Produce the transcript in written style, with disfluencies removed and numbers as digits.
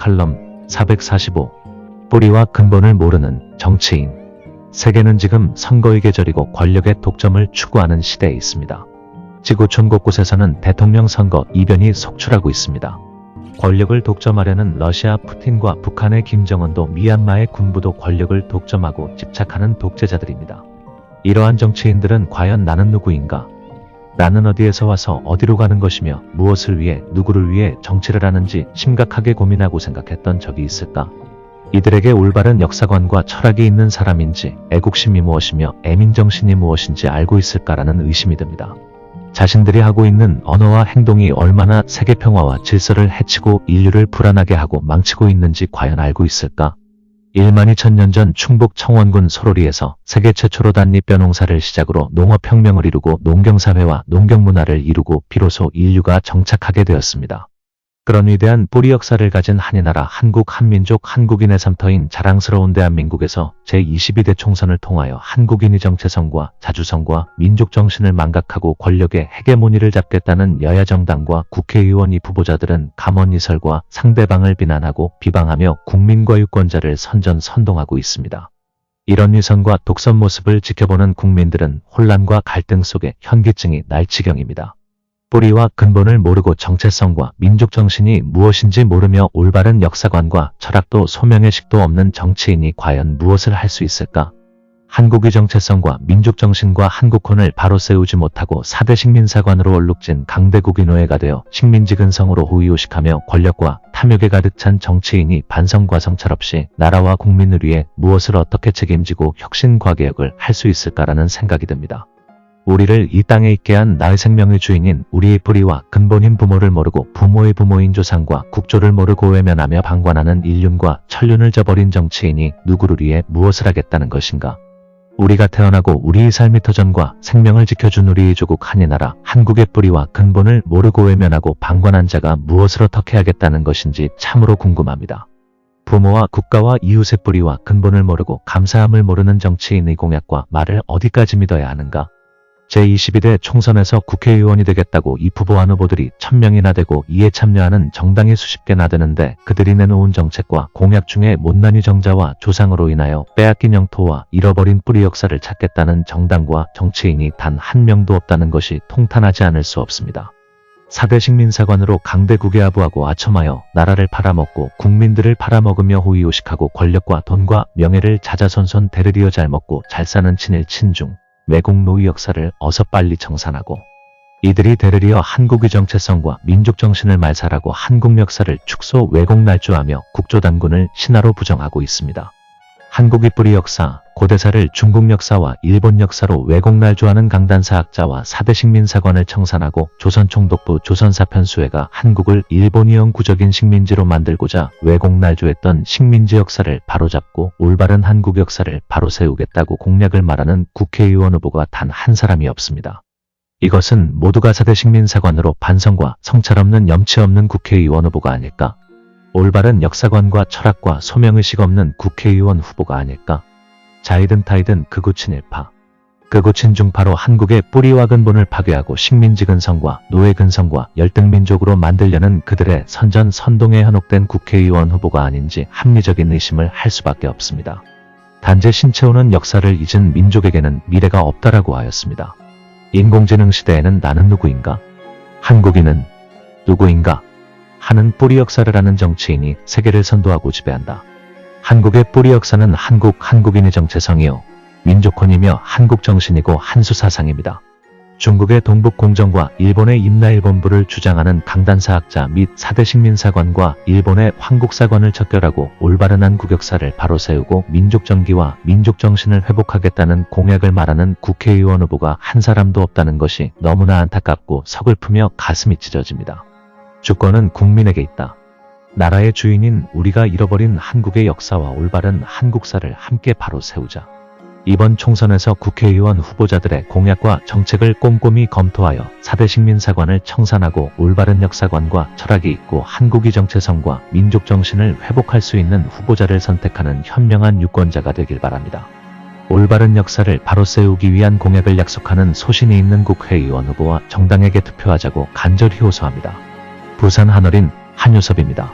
칼럼 445. 뿌리와 근본을 모르는 정치인. 세계는 지금 선거의 계절이고 권력의 독점을 추구하는 시대에 있습니다. 지구촌 곳곳에서는 대통령 선거 이변이 속출하고 있습니다. 권력을 독점하려는 러시아 푸틴과 북한의 김정은도 미얀마의 군부도 권력을 독점하고 집착하는 독재자들입니다. 이러한 정치인들은 과연 나는 누구인가? 나는 어디에서 와서 어디로 가는 것이며 무엇을 위해 누구를 위해 정치를 하는지 심각하게 고민하고 생각했던 적이 있을까? 이들에게 올바른 역사관과 철학이 있는 사람인지 애국심이 무엇이며 애민정신이 무엇인지 알고 있을까라는 의심이 듭니다. 자신들이 하고 있는 언어와 행동이 얼마나 세계평화와 질서를 해치고 인류를 불안하게 하고 망치고 있는지 과연 알고 있을까? 1만 2천년 전 충북 청원군 소로리에서 세계 최초로 단잎벼농사를 시작으로 농업혁명을 이루고 농경사회와 농경문화를 이루고 비로소 인류가 정착하게 되었습니다. 그런 위대한 뿌리 역사를 가진 한이 나라 한국 한민족 한국인의 삶터인 자랑스러운 대한민국에서 제22대 총선을 통하여 한국인의 정체성과 자주성과 민족정신을 망각하고 권력의 헤게모니를 잡겠다는 여야정당과 국회의원 이 후보자들은 감언이설과 상대방을 비난하고 비방하며 국민과 유권자를 선전선동하고 있습니다. 이런 위선과 독선 모습을 지켜보는 국민들은 혼란과 갈등 속에 현기증이 날 지경입니다. 뿌리와 근본을 모르고 정체성과 민족정신이 무엇인지 모르며 올바른 역사관과 철학도 소명의식도 없는 정치인이 과연 무엇을 할 수 있을까? 한국의 정체성과 민족정신과 한국혼을 바로 세우지 못하고 4대 식민사관으로 얼룩진 강대국의 노예가 되어 식민지근성으로 호의호식하며 권력과 탐욕에 가득 찬 정치인이 반성과 성찰없이 나라와 국민을 위해 무엇을 어떻게 책임지고 혁신과개혁을 할 수 있을까라는 생각이 듭니다. 우리를 이 땅에 있게 한 나의 생명의 주인인 우리의 뿌리와 근본인 부모를 모르고 부모의 부모인 조상과 국조를 모르고 외면하며 방관하는 인륜과 천륜을 저버린 정치인이 누구를 위해 무엇을 하겠다는 것인가? 우리가 태어나고 우리의 삶의 터전과 생명을 지켜준 우리의 조국 한이 나라 한국의 뿌리와 근본을 모르고 외면하고 방관한 자가 무엇을 어떻게 하겠다는 것인지 참으로 궁금합니다. 부모와 국가와 이웃의 뿌리와 근본을 모르고 감사함을 모르는 정치인의 공약과 말을 어디까지 믿어야 하는가? 제22대 총선에서 국회의원이 되겠다고 이 후보한 후보들이 1000명이나 되고 이에 참여하는 정당이 수십 개나 되는데 그들이 내놓은 정책과 공약 중에 못난이 정자와 조상으로 인하여 빼앗긴 영토와 잃어버린 뿌리 역사를 찾겠다는 정당과 정치인이 단 한 명도 없다는 것이 통탄하지 않을 수 없습니다. 4대 식민사관으로 강대국에 아부하고 아첨하여 나라를 팔아먹고 국민들을 팔아먹으며 호의호식하고 권력과 돈과 명예를 자자손손 대르리어 잘 먹고 잘 사는 친일 친중 외국 노예 역사를 어서 빨리 청산하고 이들이 대르리어 한국의 정체성과 민족정신을 말살하고 한국 역사를 축소 왜곡 날조하며 국조단군을 신화로 부정하고 있습니다. 한국의 뿌리 역사, 고대사를 중국 역사와 일본 역사로 왜곡 날조하는 강단사학자와 4대 식민사관을 청산하고 조선총독부 조선사편수회가 한국을 일본이형 구적인 식민지로 만들고자 왜곡 날조했던 식민지 역사를 바로잡고 올바른 한국 역사를 바로 세우겠다고 공약을 말하는 국회의원 후보가 단 한 사람이 없습니다. 이것은 모두가 4대 식민사관으로 반성과 성찰 없는 염치 없는 국회의원 후보가 아닐까? 올바른 역사관과 철학과 소명의식 없는 국회의원 후보가 아닐까? 자이든 타이든 극우친일파. 극우친중파로 한국의 뿌리와 근본을 파괴하고 식민지근성과 노예근성과 열등민족으로 만들려는 그들의 선전선동에 현혹된 국회의원 후보가 아닌지 합리적인 의심을 할 수밖에 없습니다. 단지 신채호는 역사를 잊은 민족에게는 미래가 없다라고 하였습니다. 인공지능 시대에는 나는 누구인가? 한국인은 누구인가? 하는 뿌리 역사를 아는 정치인이 세계를 선도하고 지배한다. 한국의 뿌리 역사는 한국인의 정체성이요 민족혼이며 한국정신이고 한수사상입니다. 중국의 동북공정과 일본의 임나일본부를 주장하는 강단사학자 및 4대 식민사관과 일본의 황국사관을 척결하고 올바른 한국 역사를 바로 세우고 민족정기와 민족정신을 회복하겠다는 공약을 말하는 국회의원 후보가 한 사람도 없다는 것이 너무나 안타깝고 서글프며 가슴이 찢어집니다. 주권은 국민에게 있다. 나라의 주인인 우리가 잃어버린 한국의 역사와 올바른 한국사를 함께 바로 세우자. 이번 총선에서 국회의원 후보자들의 공약과 정책을 꼼꼼히 검토하여 4대 식민사관을 청산하고 올바른 역사관과 철학이 있고 한국의 정체성과 민족정신을 회복할 수 있는 후보자를 선택하는 현명한 유권자가 되길 바랍니다. 올바른 역사를 바로 세우기 위한 공약을 약속하는 소신이 있는 국회의원 후보와 정당에게 투표하자고 간절히 호소합니다. 부산 한어린 한유섭입니다.